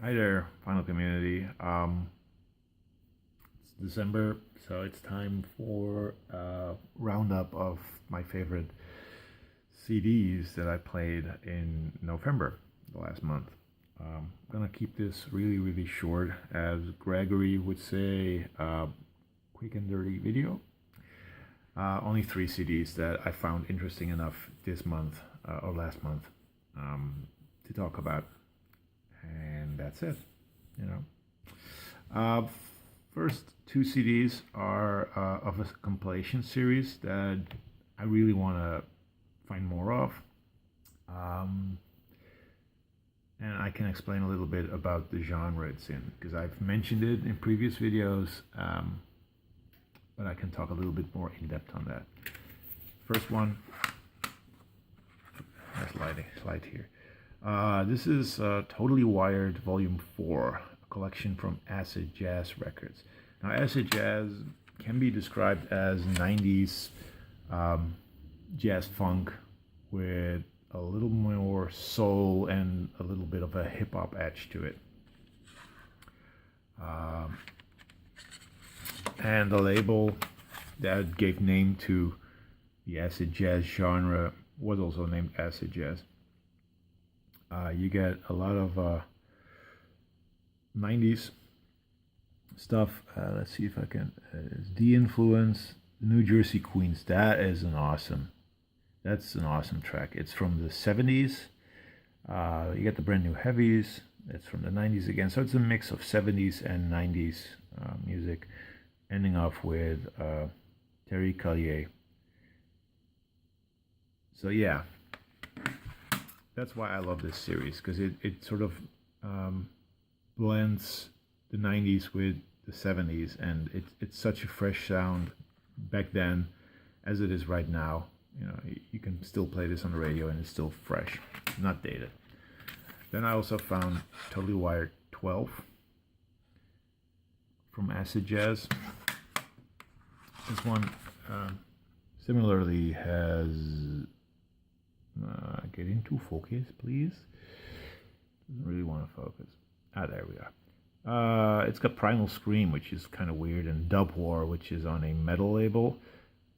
Hi there, Final Community. It's December, so it's time for a roundup of my favorite CDs that I played in November, the last month. I'm gonna keep this really, really short, as Gregory would say, quick and dirty video. Only three CDs that I found interesting enough this month or last month to talk about, and that's it. You know. First two CDs are of a compilation series that I really want to find more of. Um, and I can explain a little bit about the genre it's in because I've mentioned it in previous videos, but I can talk a little bit more in depth on that. First one, there's light here. This is Totally Wired Volume 4, a collection from Acid Jazz Records. Now, Acid Jazz can be described as 90s jazz funk with a little more soul and a little bit of a hip hop edge to it. And the label that gave name to the acid jazz genre was also named Acid Jazz. You get a lot of 90s stuff. Let's see if I can. The Influence, New Jersey Queens. That's an awesome track. It's from the 70s. You get the Brand New Heavies. It's from the 90s again. So it's a mix of 70s and 90s music, ending off with Terry Callier. So yeah, that's why I love this series, because it sort of blends the 90s with the 70s, and it's such a fresh sound back then as it is right now. You know, you can still play this on the radio and it's still fresh, not dated. Then I also found Totally Wired 12 from Acid Jazz. This one similarly has get into focus, please. Doesn't really want to focus. There we are. It's got Primal Scream, which is kind of weird, and Dub War, which is on a metal label,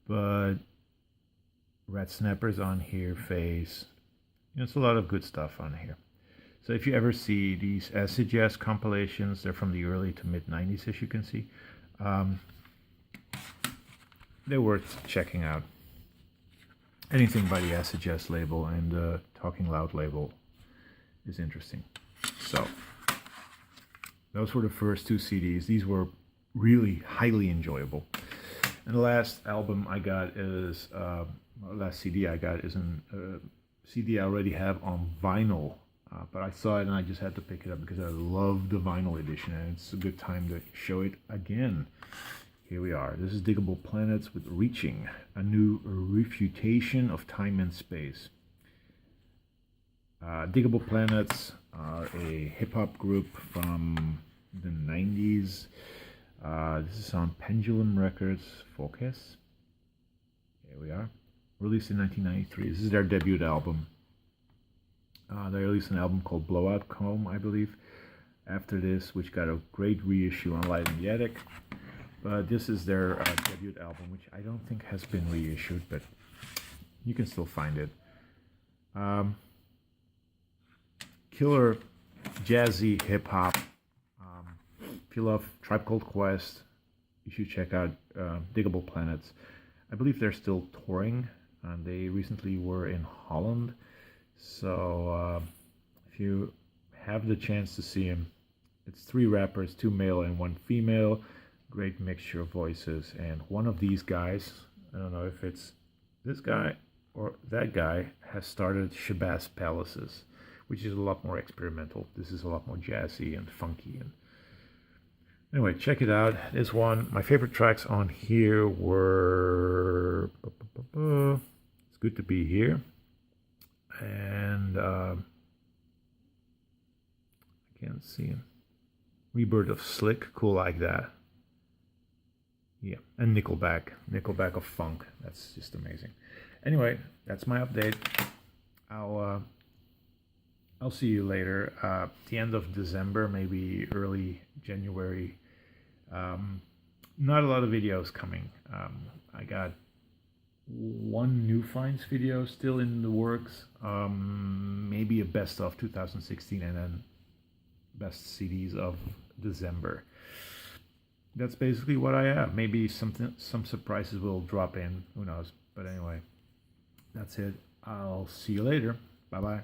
but Rat Snapper's on here, Phase. It's a lot of good stuff on here. So if you ever see these acid jazz compilations, they're from the early to mid 90s, as you can see. They're worth checking out. Anything by the Acid Jazz label and the Talking Loud label is interesting. So those were the first two CDs. These were really highly enjoyable. And the last album I got is, last CD I got is a CD I already have on vinyl. But I saw it and I just had to pick it up because I love the vinyl edition, and it's a good time to show it again. Here we are. This is Digable Planets with Reaching, a new refutation of time and space. Digable Planets are a hip-hop group from the 90s. This is on Pendulum Records, Focus. Here we are. Released in 1993. This is their debut album. They released an album called Blowout Comb, I believe, after this, which got a great reissue on Light in the Attic. But this is their debut album, which I don't think has been reissued, but you can still find it. Killer jazzy hip hop. If you love Tribe Called Quest, you should check out Digable Planets. I believe they're still touring, and they recently were in Holland. So if you have the chance to see them, it's 3 rappers, 2 male and 1 female. Great mixture of voices, and one of these guys, I don't know if it's this guy or that guy, has started Shabazz Palaces, which is a lot more experimental. This is a lot more jazzy and funky. And anyway, check it out. This one, my favorite tracks on here were It's Good to Be Here, and I can't see him. Rebirth of Slick, Cool Like That. Yeah, and Nickelback of funk. That's just amazing. Anyway, that's my update. I'll I'll see you later. The end of December, maybe early January. Not a lot of videos coming. I got one new finds video still in the works. Maybe a best of 2016 and then best CDs of December. That's basically what I have. Maybe some surprises will drop in. Who knows? But anyway, that's it. I'll see you later. Bye bye.